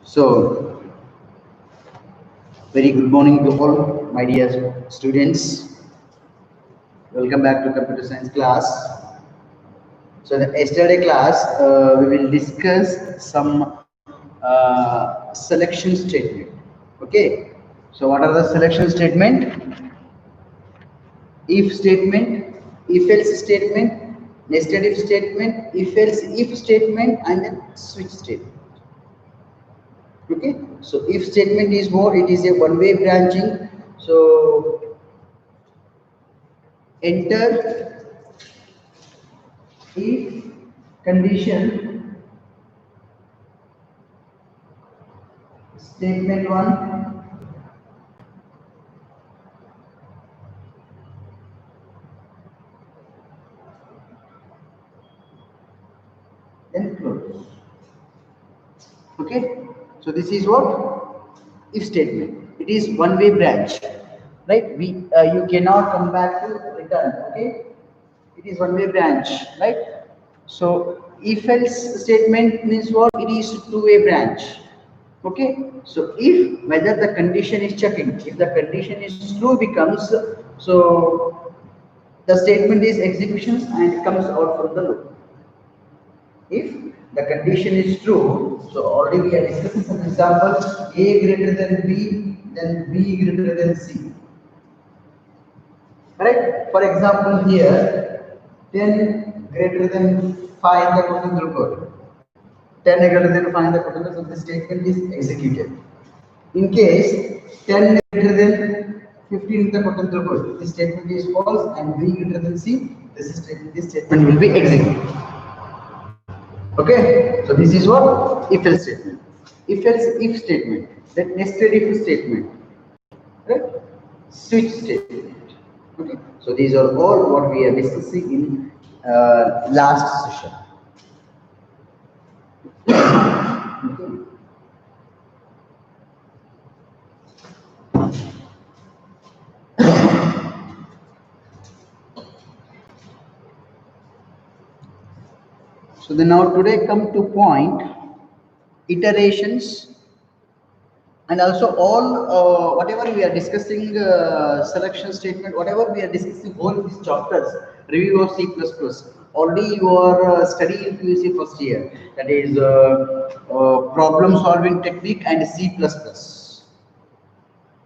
So, very good morning to all my dear students. Welcome back to computer science class. So, the yesterday class we will discuss some selection statement. Okay. So, what are the selection statement? If statement, if else statement, nested if statement, if else if statement, and then switch statement. Okay, so if statement is what? It is a one-way branching. So enter if condition statement 1 then close. Okay, so this is what? If statement. It is one-way branch, right? You cannot come back to return. Okay, it is one-way branch, right? So if else statement means what? It is two-way branch. Okay, so if whether the condition is checking, if the condition is true becomes, so the statement is executions and comes out from the loop. If the condition is true, so already we are discussing some examples: a greater than b, then b greater than c. Right? For example, here 10 greater than 5 the quotient code. 10 greater than 5 the quotient, so the statement is executed. In case 10 greater than 15 the potential code, this statement is false, and b greater than c, this statement will be executed. Okay, so this is what? If else statement. If else if statement, then nested if statement, right? Switch statement. Okay, so these are all what we are discussing in last session. Okay. So then now today come to point iterations, and also all whatever we are discussing selection statement, whatever we are discussing all these chapters, review of C++. Already you are studying PUC first year, that is problem solving technique and C++.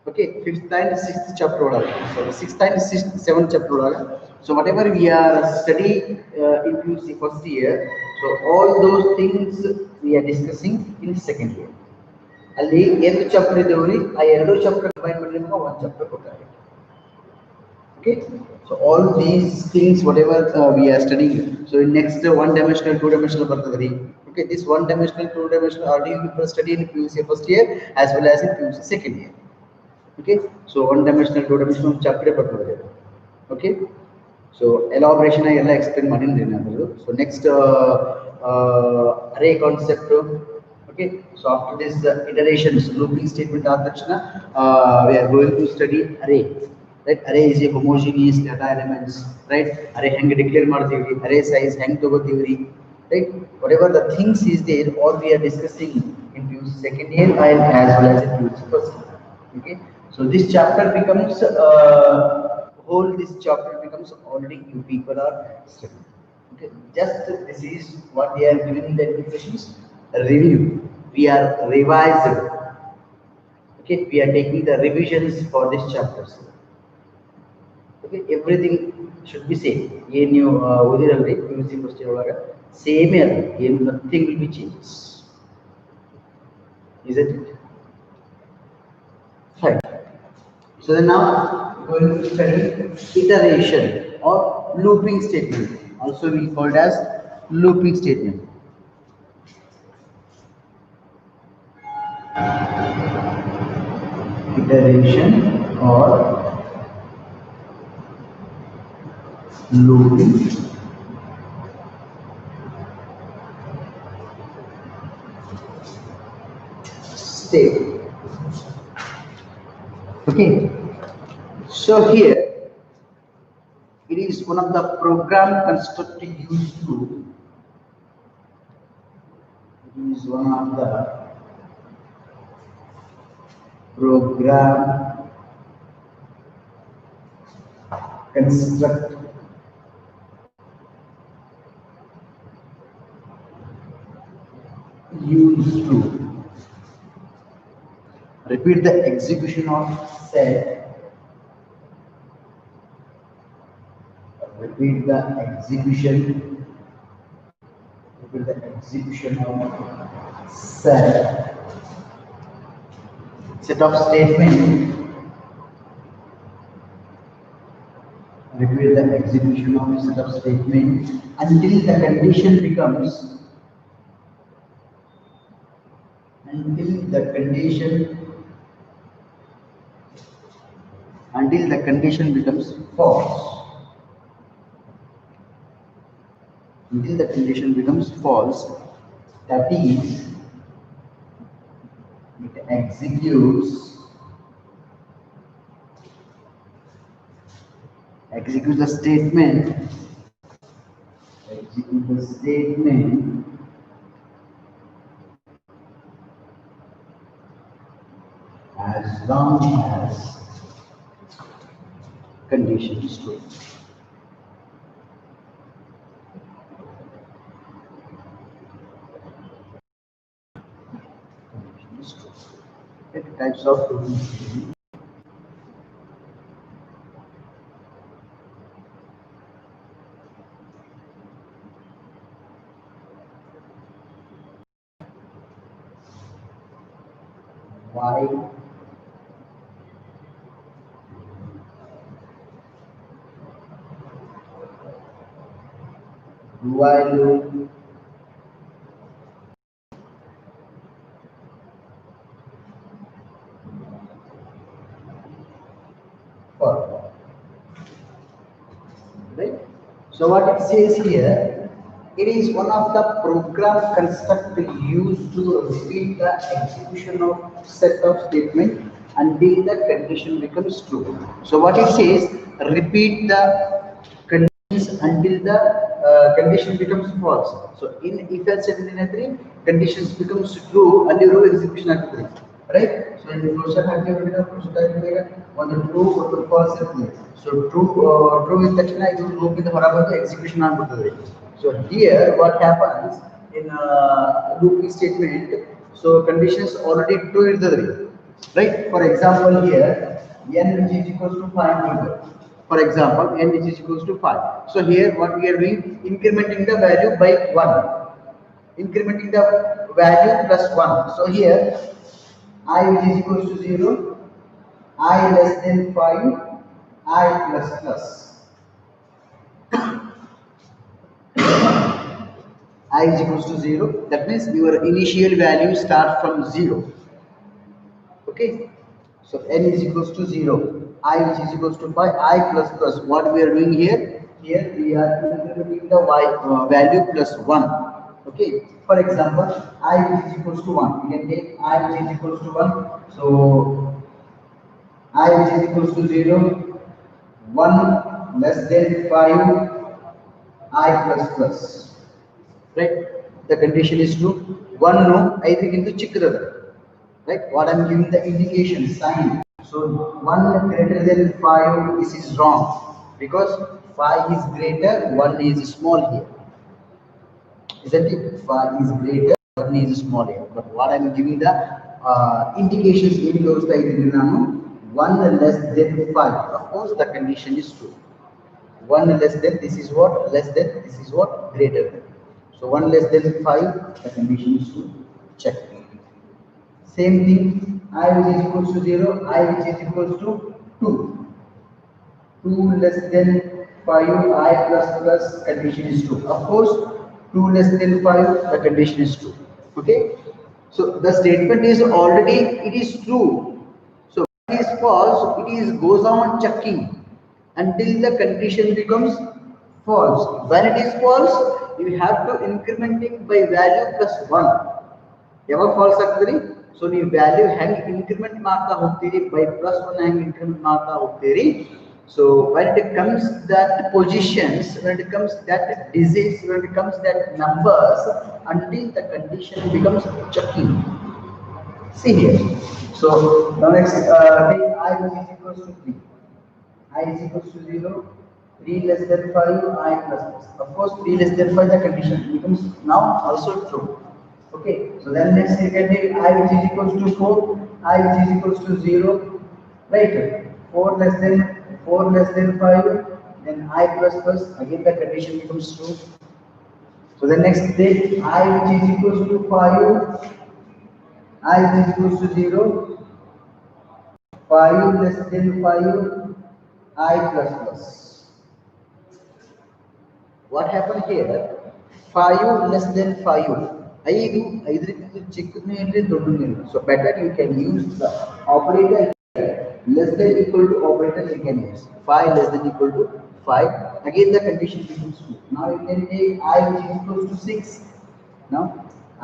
Okay, fifth and sixth chapter, sorry, sixth and seventh chapter. So whatever we are studying in PUC first year, so all those things we are discussing in second year. ಅಲ್ಲಿ ಎರಡು chapter ಇದ್ದೇವ್ರಿ, ಆ ಎರಡು chapter combine ಮಾಡಿ ನಿಮಗೆ ಒಂದು chapter ಕೊಡ್ತಾರೆ. Okay, so all these things whatever we are studying, so in next one dimensional, two dimensional ಬರ್ತದ್ರಿ. Okay, this one dimensional, two dimensional already we study in PUC first year as well as in PUC second year. Okay, so one dimensional, two dimensional chapter ಬರ್ತದೆ. Okay, so elaboration ಎಲ್ಲ explain ಮಾಡಿದ್ರಿ ನಾನು. So next array concept. Okay, so after this iterations, looping statement adakshana, we are going to study array. Right, array is a homogeneous data elements. Right, array hang declare ಮಾಡ್ತೀವಿ, array size hang ತಗೋತೀವಿ. Right, whatever the things is there, all we are discussing in PUC second year as well as in PUC first year. Okay, so this chapter becomes this chapter becomes already you people are studying. Okay, just this is what they are giving the indications. Review, we are revising. Okay, we are taking the revisions for this chapters. Okay, everything should be same. ಏನು ನೀವು ಓದಿರಲ್ರಿ PUC first year ಒಳಗೆ same ಇರಲ್ಲ, ಏನು nothing will be changes. Isn't it? Fine. So then now we are going to study iteration or looping statement. Also we called as looping statement. Iteration or looping statement. Okay, so here it is one of the program construct used to. It is one of the program construct used to repeat the execution of set, repeat the execution, repeat the execution of set of statement, repeat the execution of set of statement until the condition becomes until the condition becomes false. Until the condition becomes false, that is, it executes the statement, as long as condition is true. Types of why do I look for, right? So what it says here, it is one of the program construct used to repeat the execution of set of statement until the condition becomes true. So what it says, repeat the conditions until the condition becomes false. So in if else statement conditions becomes true and the execution ಆಗ್ತದೆ, right? So in the closure on the true or the false statement. So true is the loop in the ಹೊರಬಂದು execution ಆಗ್ಬಿಡ್ತದೆ. So here what happens in looping statement, so conditions already true ಇರ್ತದೆ, right? For example here n which is equals to 5. For example n which is equals to 5. So here what we are doing, incrementing the value by 1, incrementing the value plus 1. So here I which is equals to 0, I less than 5, I plus plus. I is equals to 0, that means your initial value starts from 0. Okay, so n is equals to 0, I which is equals to 5, I plus plus. What we are doing here we are incrementing the y value plus 1. Okay, for example I which is equals to 1, we can take I which is equals to 1. So I which is equals to 0, 1 less than 5, I plus plus, right? The condition is true. 1 no, I think into chikkadada, right? What I'm giving the indication sign. So 1 greater than 5, this is wrong because 5 is greater, 1 is small here, isn't it? 5 is greater, 1 is small here. But what I'm giving the indications in those type 1 less than 5. Of course, the condition is true. 1 less than, this is what, less than, this is what, greater than. So 1 less than 5, the condition is true. Check. Same thing, I which is equals to 0, I which is equals to 2. 2 less than 5, I plus plus, condition is true. Of course, 2 less than 5, the condition is true. Okay. So the statement is already, it is true. So it is false, it is goes on checking until the condition becomes false. When it is false, you have to incrementing by value plus 1. Ever false ಆಗ್ತದೆ? So ನೀವು value ಹೆಂಗೆ increment ಮಾಡ್ತಾ ಹೋಗ್ತೀರಿ, by plus 1 ಹೆಂಗೆ increment ಮಾಡ್ತಾ ಹೋಗ್ತೀರಿ. So when it comes that positions, when it comes that digits, when it comes that numbers, until the condition becomes checking. See here. So now next take I which is equals to 3. I is equals to 0, 3 less than 5, I plus plus. Of course, 3 less than 5 the condition becomes now also true. Okay, so then next you can take I which is equals to 4, I which is equals to 0, right? 4 less than 5, then I plus plus, again the condition becomes true. So then next take I which is equals to 5, I which is equals to 0, 5 less than 5, I plus plus. What happened here? 5 less than 5. 5 ಚಿಕ್ಕದು ದೊಡ್ಡದು. So better you can use the operator less than equal to operator you can use. 5 less than equal to 5. Again the condition becomes true. Now you can take I which is equals to 6. Now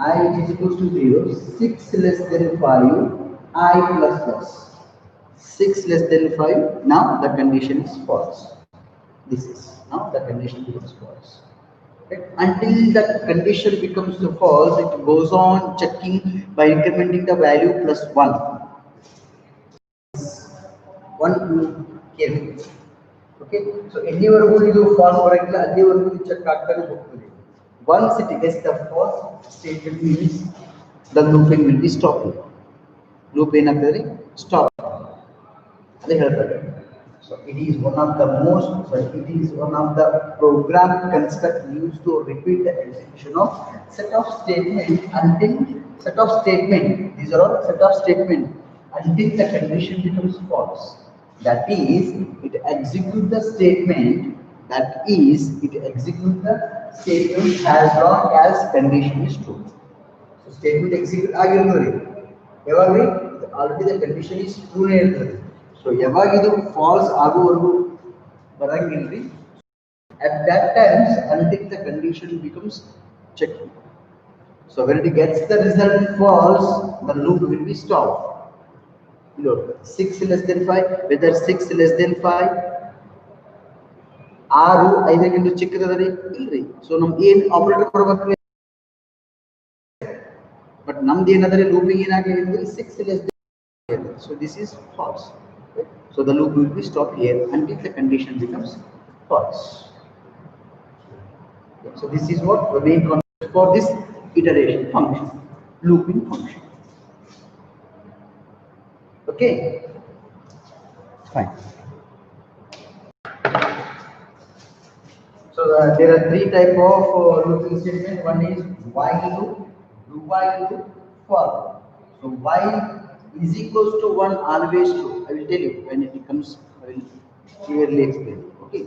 I which is equals to 0. 6 less than 5. I plus plus. 6 less than 5. Now the condition is false. This is now the condition becomes false. Right? Until the condition becomes false, it goes on checking by incrementing the value plus 1. 1 carefully. Okay, so ಎಲ್ಲಿವರೆಗೂ ಇದು false ಬರಲ್ಲ ಅಲ್ಲಿವರೆಗೂ check ಆಗ್ತಾನೆ ಹೋಗ್ತದೆ. Once it gets the false statement means the looping will be stopped. Loop ಏನಾಗ್ತದೆ stop. ಅದೇ ಹೇಳ್ತಾರೆ. So it is one of the program construct used to repeat the execution of set of statement until these are all set of statement until the condition becomes false. That is, it executes the statement. As long as condition is true. So statement execute ಆಗಿರ್ತದೆ. ಯಾವಾಗ್ರಿ already the condition is true ಇರ್ತದೆ. So ಯಾವಾಗ ಇದು false ಆಗುವವರೆಗೂ ಬರಂಗಿಲ್ರಿ. At that time until the condition becomes checked. So when it gets the result false, the loop will be stopped. 6 less than 5, whether 6 less than 5 6 5 ಚಿಕ್ಕದರಿ ಇಲ್ರಿ. So ನಮ್ಗೆ ಏನು operator ಕೊಡಬೇಕು, but ನಮ್ದು ಏನಾದ್ರೆ ಲೂಪಿಂಗ್ ಏನಾಗಿದೆ ಅಂದ್ರೆ 6 less than 5. So this is false. So the loop will be stopped here until the condition becomes false. So this is what the main concept for this iteration function, looping function. Okay, fine. So there are 3 type of looping statement. One is while loop, do while loop, for loop. So while is equals to 1 always true. I will tell you when it becomes. I will clearly explain. Okay.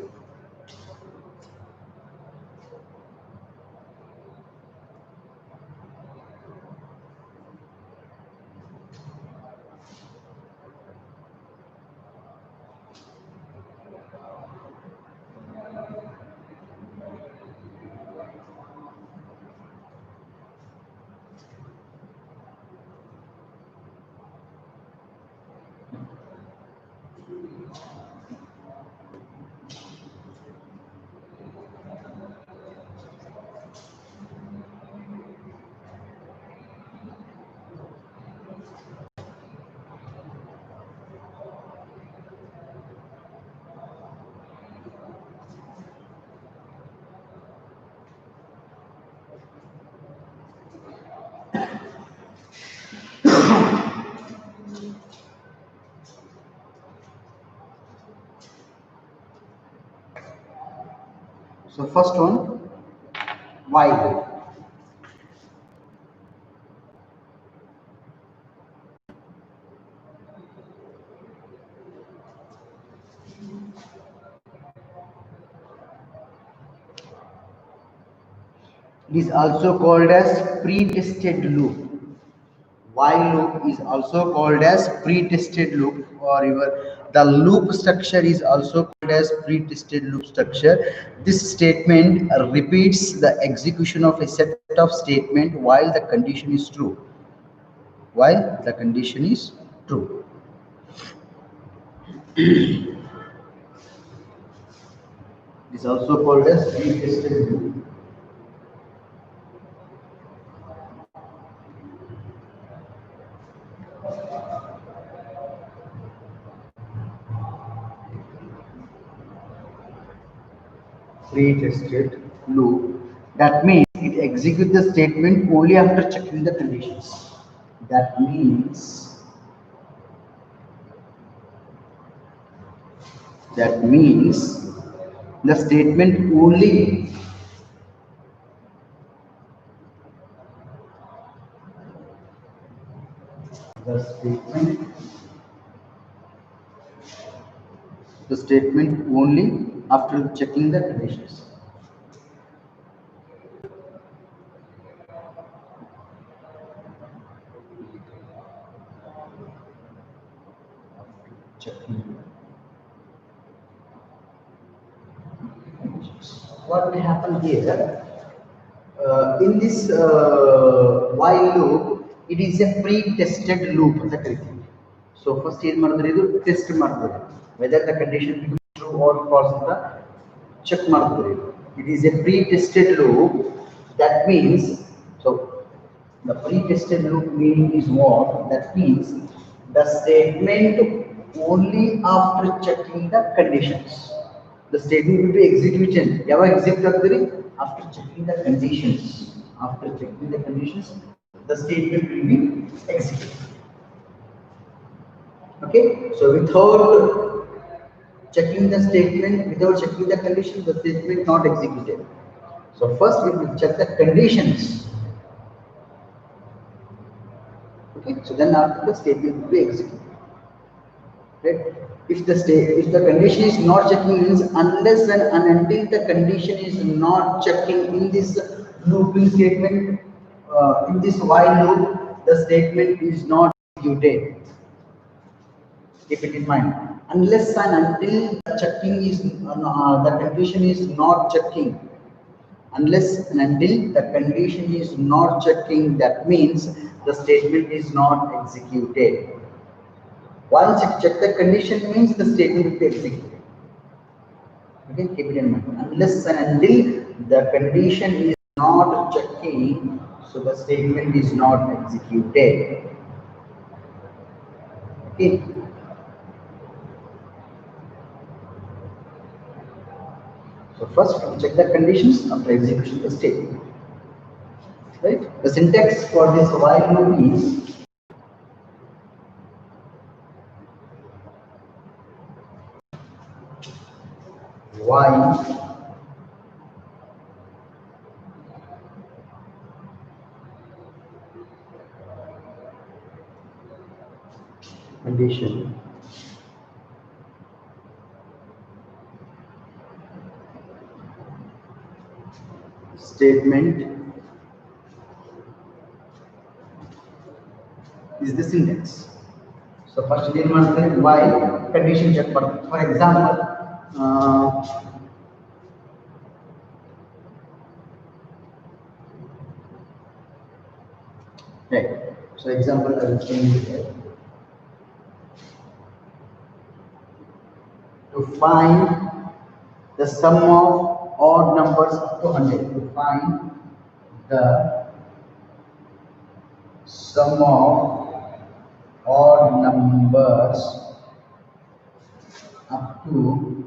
So first one, while. It is also called as pre-tested loop. While loop is also called as pre-tested loop, or the loop structure is also called as pre-tested loop structure. This statement repeats the execution of a set of statement while the condition is true. It is also called as pre-tested loop. pre-tested loop. That means it executes the statement only after checking the conditions. That means the statement only the statement the statement only after checking the conditions. Checking what will happen here in this while loop, it is a pre-tested loop. So first ಏನು ಮಾಡಿದ್ರೆ ಇದು test ಮಾಡ್ತಾರೆ whether the condition becomes true or false ಅಂತ check ಮಾಡ್ತಾರೆ ಇದು. It is a pre-tested loop. That means so the pre-tested loop meaning is what? That means the statement only after checking the conditions. The statement will be executed. ಯಾವಾಗ execute ಆಗ್ತದೆ? After checking the conditions. After checking the conditions, the statement will be executed. Okay, so without checking the statement, without checking the condition, the statement not executed. So first we will check the conditions. Okay, so then after the statement will be executed. Right? If the condition is not checking, means unless and until the condition is not checking in this looping statement, in this while loop, the statement is not executed. Keep it in mind. Unless and until the checking is the condition is not checking. Unless and until the condition is not checking, that means the statement is not executed. Once you check the condition, means the statement will be executed. Okay, keep it in mind. Unless and until the condition is not checking, so the statement is not executed. Okay. So first we check the conditions after execution of the statement. Right? The syntax for this while loop is while condition statement is the syntax. So first we will while condition check. For example, right. So example I will change it here. To find the sum of odd numbers up to 100. To find the sum of odd numbers up to 100.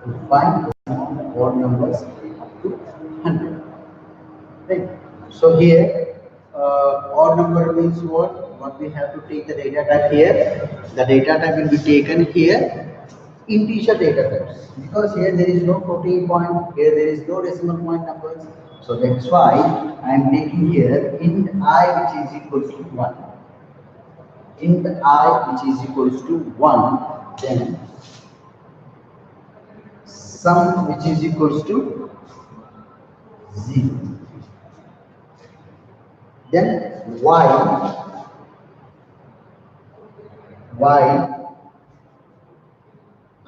To find the sum of odd numbers up to 100. Right. So here odd number means what? What we have to take the data type here. The data type will be taken here. Integer data types, because here there is no floating point, here there is no decimal point numbers. So that's why I am taking here int I which is equals to 1. Int I which is equals to 1. Then sum which is equals to 0. Then while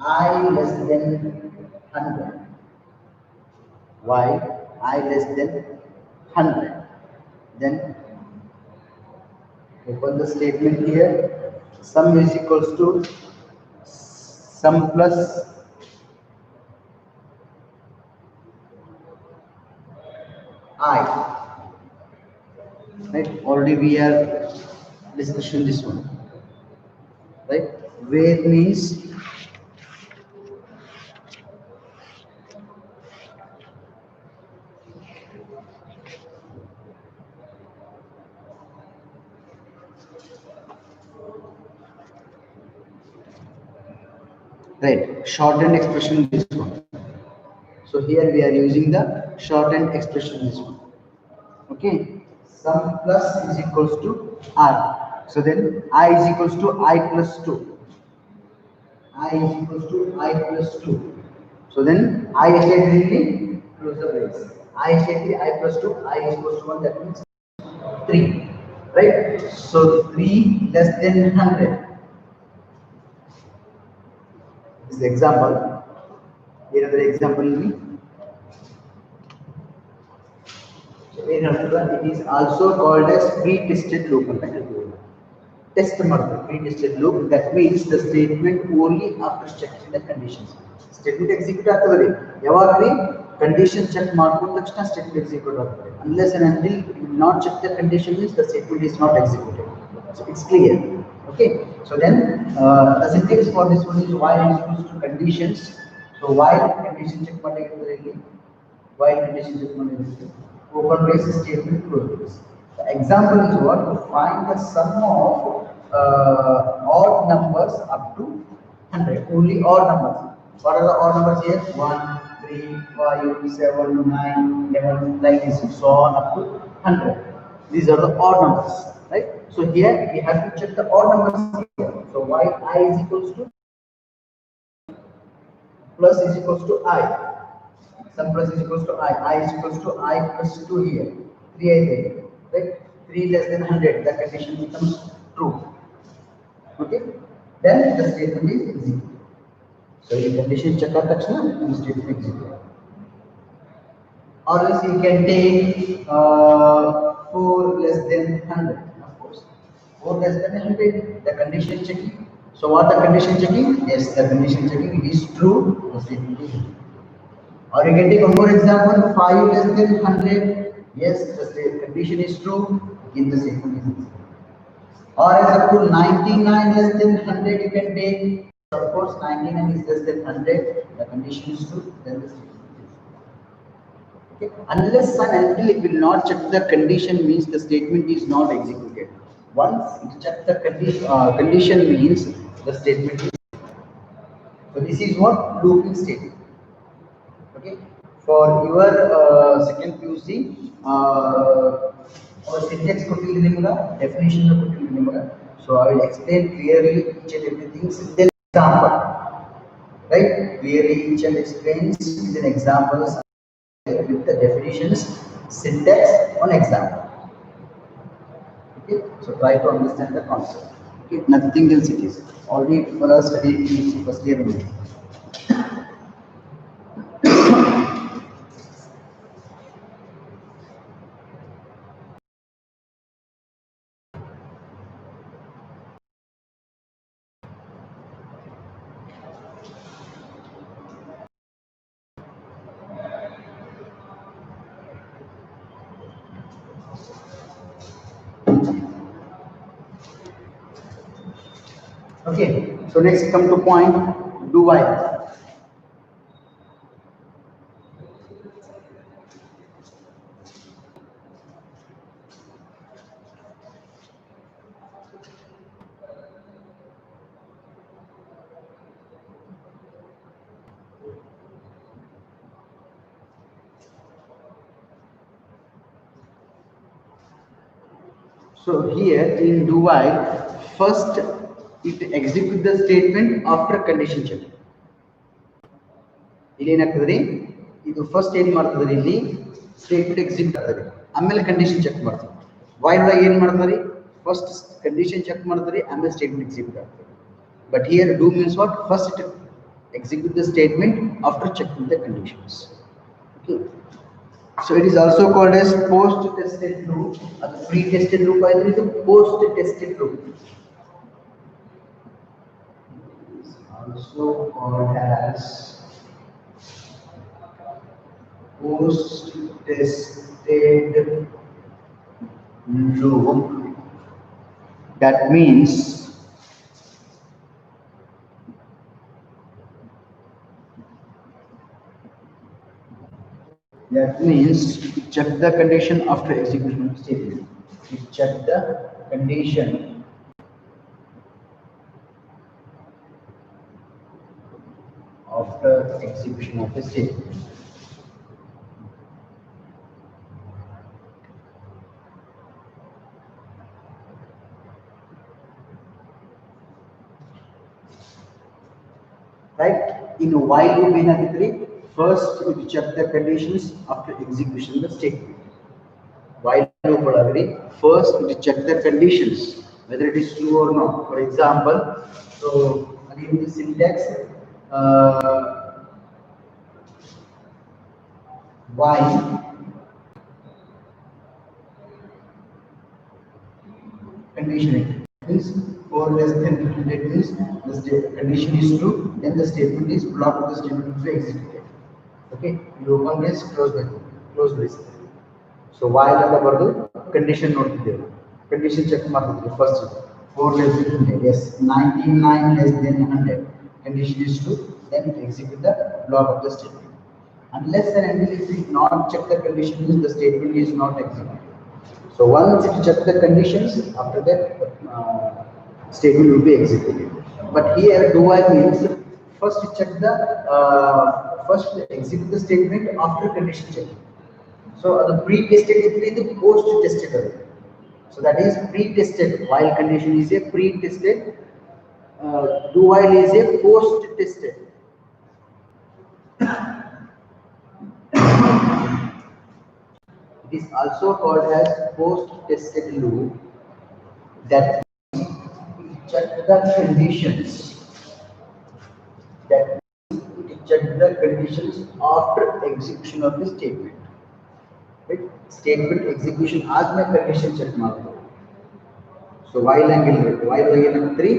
I less than 100. While I less than 100. Then open the statement here. Sum is equals to sum plus I, right? Already we are discussing this one, right? Where means right, shortened expression this one. So here we are using the shortened expression this one. Okay, sum plus is equals to I. So then I is equals to I plus 2. I is equals to I plus 2. So then I stated close the brace. I stated I plus 2. I is equals to 1. That means 3. Right? So 3 less than 100. This is the example. Another example will be. In Algebra, it is also called as pre-tested loop. Test method, pre-tested loop. That means the statement only after checking the conditions. Statement execute ಆಗ್ತದೆ ಯಾವಾಗಲಿ condition check ಮಾಡಿದ ತಕ್ಷಣ statement execute ಆಗ್ತದೆ. Unless and until it will not check the condition means the statement is not executed. So it's clear. Okay. So then the syntax for this one is while is equals to conditions. So while condition check ಮಾಡಿದ್ರೆ while condition check ಮಾಡಿದ್ರೆ open brace statement close brace. The example is what? To find the sum of odd numbers up to 100. Only odd numbers. What are the odd numbers here? 1, 3, 5, 7, 9, 11, like this, so on up to 100. These are the odd numbers, right? So here we have to check the odd numbers here. So while I is equals to plus is equals to I. Sum plus is equals to I is equals to I plus 2 here. 3 I there, right? 3 less than 100, the condition becomes true. Okay? Then the statement is executed. So the condition check out the statement executed. Or else you can take 4 less than 100, of course. 4 less than 100, the condition checking. So what the condition checking? Yes, the condition checking is true, the statement is executed. Or you can take one more example, 5 less than 100. Yes, the condition is true. In the statement is executed. Or as up to 99 less than 100, you can take. Of course, 99 is less than 100. The condition is true. Then the statement is executed. Okay. Unless and until it will not check the condition, means the statement is not executed. Once it checks the condition means the statement is. So this is what looping statement. Okay, for your second PUC, or syntax ಕೊಟ್ಟಿದ್ದೀನಿ ನಿಮಗೆ, definition ಕೊಟ್ಟಿದ್ದೀನಿ ನಿಮಗೆ. So I will explain clearly each and everything with an example, right? Clearly each and explains with an examples with the definitions, syntax on example. Okay, so try to understand the concept. Okay, nothing else it is. Already for us study first year only. Okay, so next come to point, do while. So here in do while, first it execute the statement after condition check. ಇಲ್ಲಿ ಏನಾಗ್ತದೆ, ಇದು first ಏನು ಮಾಡ್ತದೆ, ಇಲ್ಲಿ statement execute ಆಗ್ತದೆ, ಆಮೇಲೆ condition check ಮಾಡ್ತದೆ. While ಏನು ಮಾಡ್ತಾರೆ, ಫಸ್ಟ್ ಕಂಡೀಷನ್ ಚೆಕ್ ಮಾಡ್ತಾರೆ, ಆಮೇಲೆ ಸ್ಟೇಟ್ಮೆಂಟ್ ಎಕ್ಸಿಕ್ಯೂಟ್ ಆಗ್ತದೆ. But here do means what, first it execute the statement after checking the conditions. Okay, so it is also called as post tested loop, or pre tested loop, either is a post tested loop. It is also called as post tested loop. That means check the condition after execution of statement. Check the condition after execution of the statement. Right? In a while loop we have three. First, we check the conditions after execution of the statement. While loop agree, first we check the conditions whether it is true or not. For example, so again the syntax while condition means for less than 100 means the condition is true, then the statement is block of the statement will be executed. Okay, you open brace, close brace. So while at the condition noted condition check mark first 4 less than 100, yes, 99 less than 100. Condition is true, then execute the block of the statement. Unless and until if we not check the condition, means the statement is not executed. So once it check the conditions, after that statement will be executed. But here do while means first check the first execute the statement after condition checking. So the pre-tested is the post-tested. So that is pre-tested. While condition is a pre-tested, do while is a post-tested. It is also called as post-tested loop. That check the conditions. That it check the conditions after execution of the statement. Right? Statement execution आज मैं condition check मारता हूँ. So while again 3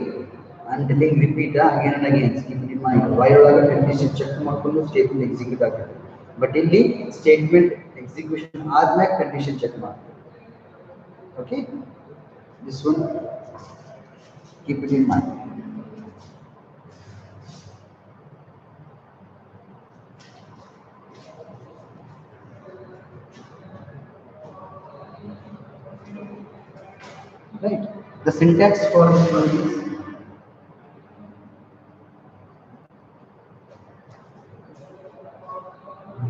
and telling repeat again and again. Keep it in mind. While condition check ಮಾಡ್ಕೊಂಡು statement execute ಆಗುತ್ತೆ. But ಇಲ್ಲಿ statement execution ಆದ್ಮೇಲೆ condition check ಮಾಡ್ತಾರೆ. Okay? This one keep it in mind. Right? The syntax for this one is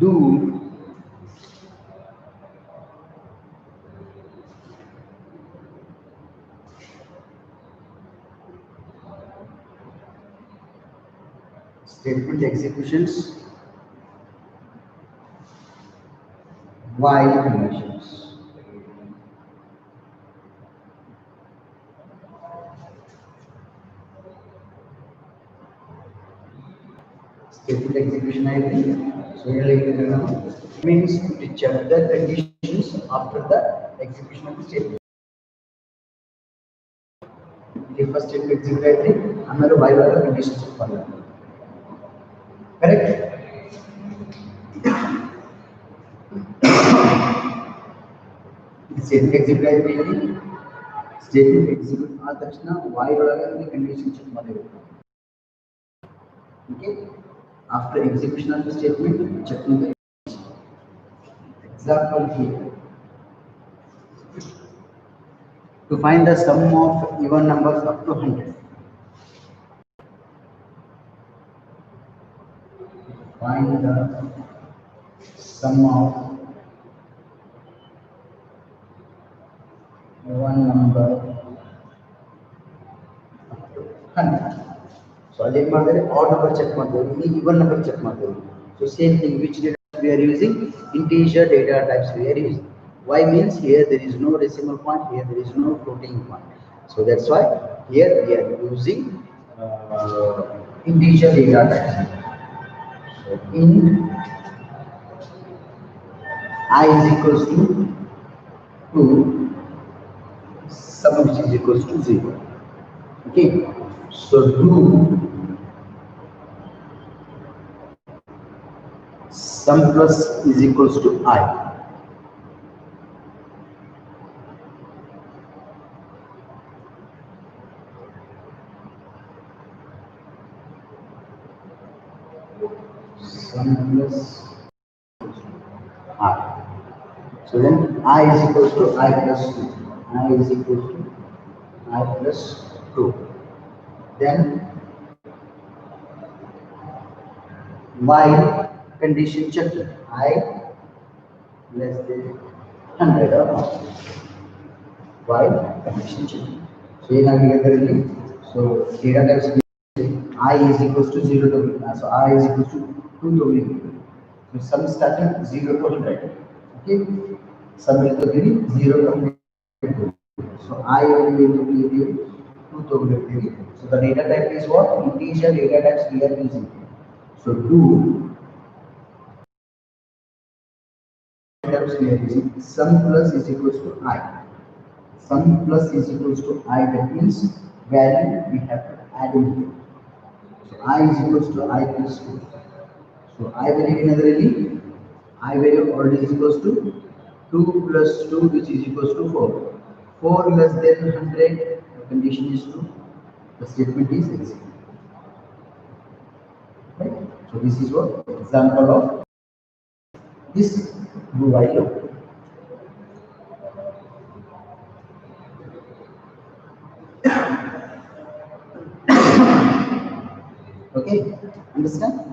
do statement executions while conditions. Statement execution I think. So means to check the conditions after the execution of the statement. The first statement execute I think, another while other conditions follow. Correct? Statement execute I think. Statement execute ಆದ ತಕ್ಷಣ while ಒಳಗೆ condition check ಮಾಡಬೇಕು. Okay? After execution of the statement, checking the example here. To find the sum of even numbers up to 100. Find the sum of even number up to 100. So again, odd number check even number check. So same thing, which data we are using? Integer data types we are using. Why means here there is no decimal point, here there is no floating point. So that's why here we are using integer data types. So int I is equals to 2, sum which is equals to 0. Okay, so do sum plus is equals to I. Sum plus I. So then I is equals to I plus 2. I is equals to I plus 2. Then while condition checking I less than 100 or not. While condition checking. So here now we get the relief. So data types I is equals to 0 to so I is equals to 2 to so sum starting 0 to 100. Okay. Sum is to be 0 to 100. So I will be 2 to 100. So the data type is what? Integer data types we are using. So 2 types we are using. Sum plus is equals to I. Sum plus is equals to I, that means value we have to add in here. So I is equals to I plus 2. So I value generally, I value already is equals to 2 plus 2 which is equals to 4. 4 less than 100, the condition is true, the statement is executed. Right? So this is what example of this do while loop. Okay, understand?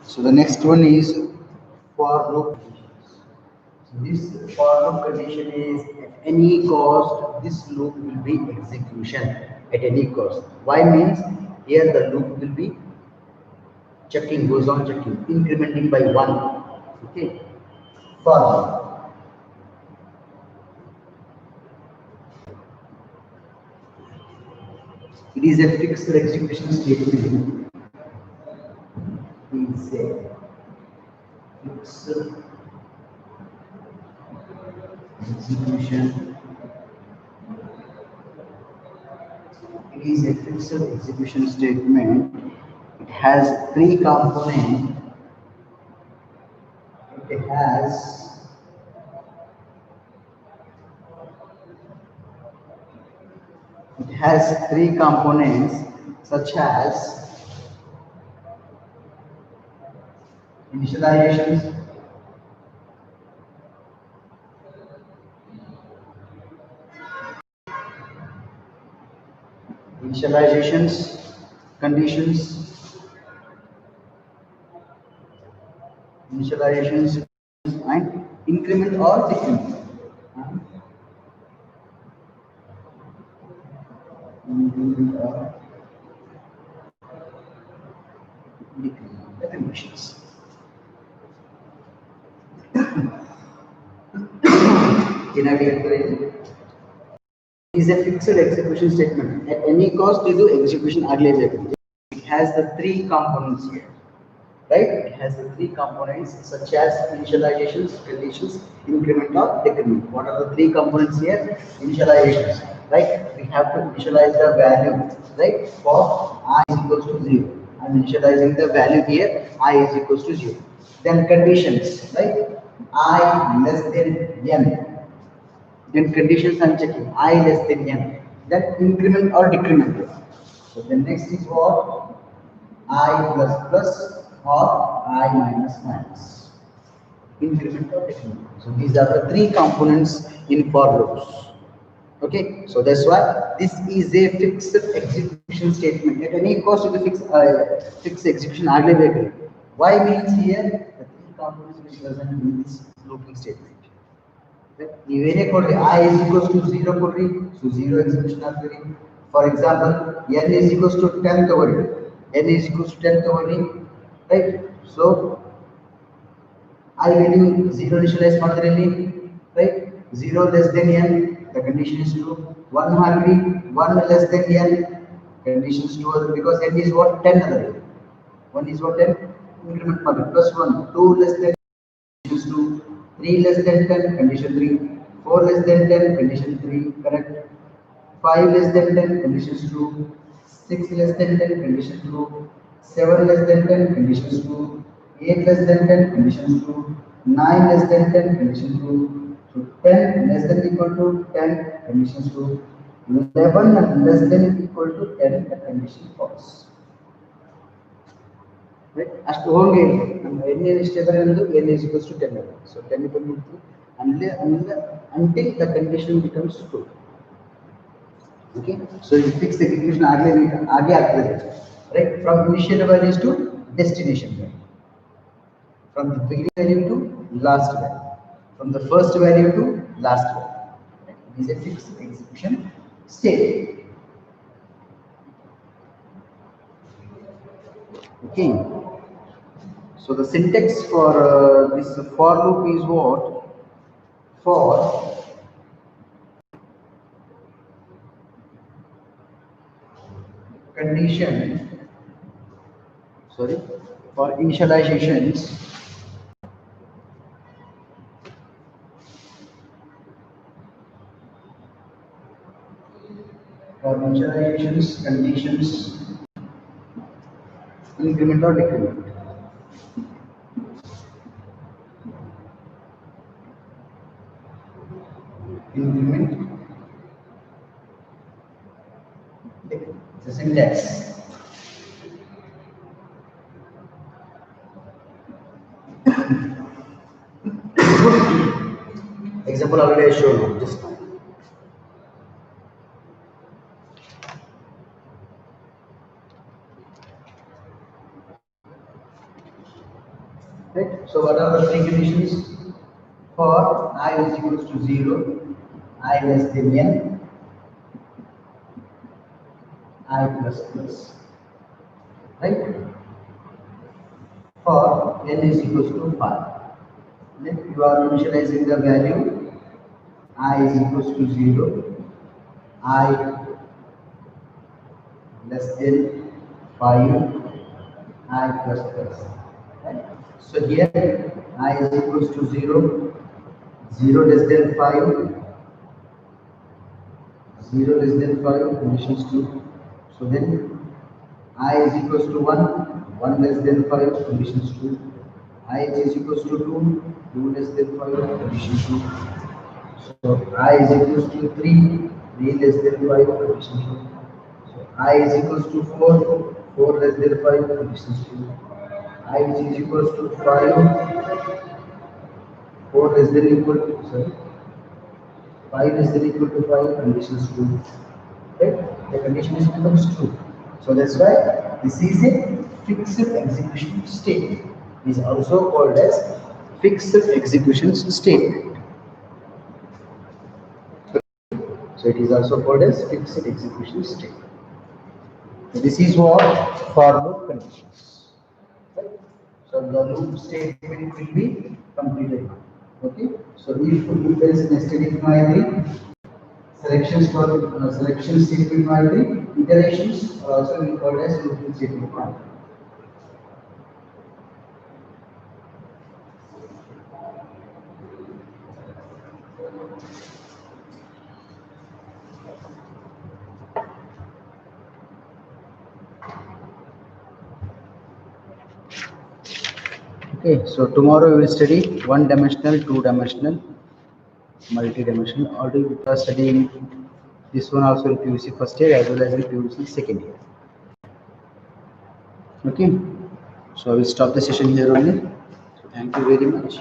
So the next one is for loop conditions. So this for loop condition is at any cost, this loop will be execution at any cost. Why means here the loop will be checking, goes on checking, incrementing by 1. Okay. For it is a fixed execution statement. It is a fixed execution. It is a fixed execution statement. It has 3 components. It has 3 components such as initializations, conditions, initializations, and increment or decrement. Increment or decrement, the conditions. Is a fixed execution statement. At any cost, you do execution agle jayega. It has the 3 components here. Right? It has the 3 components such as initializations, conditions, increment or decrement. What are the 3 components here? Initializations. Right? We have to initialize the value. Right? For I is equals to 0. I am initializing the value here. I is equals to 0. Then conditions. Right? I less than n. Then conditions I'm checking I less than n. Then increment or decrement. So the next is what? I plus plus or I minus minus. Increment or decrement. So these are the 3 components in for loops. Okay, so that's why this is a fixed execution statement. At any cost, it is fixed execution. Why means here the 3 components which present in this looping statement. Even for I is equals to 0 so 0 execution. For example, n is equals to 10 covered. n is equals to 10 only, right? So I value 0 initialize ಮಾಡಿದ್ರಲ್ಲಿ, right? 0 less than n, the condition is true. 1 ಹಾಕ್ರಿ, 1 less than n, condition is true because n is what 10 already. 1 is what 10, increment ಮಾಡಿ plus 1, 2 less than condition is 2, 3 less than 10, condition 3, 4 less than 10, condition 3, correct? 5 less than 10, condition is true. 6 less than 10, condition true. 7 less than 10, condition is true. 8 less than 10, condition is true. 9 less than 10, condition true. So 10 less than equal to 10, condition is true. 11 less than equal to 10, the condition false. Right? ಅಷ್ಟು ಹೋಗಿ ನಮ್ಮ n ಎಷ್ಟು ಇದ್ದಾರೆ ಎಂದು n is equals to 10. So 10 equal to 3 until the condition becomes true. Okay, so you fix the execution आगे right? From initial values to destination value, from the beginning value to last value, from the first value to last value. Right? It is a fixed execution state. Okay, so the syntax for this for loop is what? For condition, sorry, for initializations conditions, increment or decrement. Increment, decrement. The syntax. Example already I showed you just now. Right? So what are the three conditions? For I is equals to 0, I less than n, I plus plus. Right? For n is equals to 5. Then you are initializing the value I is equals to 0, I less than 5, I plus plus. Right? So here I is equals to 0, 0 less than 5, 0 less than 5, conditions 2. So then I is equals to 1, 1 less than 5, conditions 2. I is equals to 2, 2 less than 5, condition 2. So I is equals to 3, 3 less than 5, condition 2. So I is equals to 4, 4 less than 5, condition 2. I is equals to 5, 4 less than equal to, sorry, 5 less than equal to 5, conditions 2. Right? The condition is becomes true. So that's why this is a fixed execution statement. It is also called as fixed execution statement. So it is also called as fixed execution statement. So this is what for loop conditions. Right? So the loop statement will be completed. Okay. So if there is nested if selections for selection statement iterations are also called as looping statement. Okay, so tomorrow we will study one-dimensional, two-dimensional, multi-dimensional. Already we are studying this one also in PUC first year as well as in PUC second year. Okay, so I will stop the session here only. So thank you very much.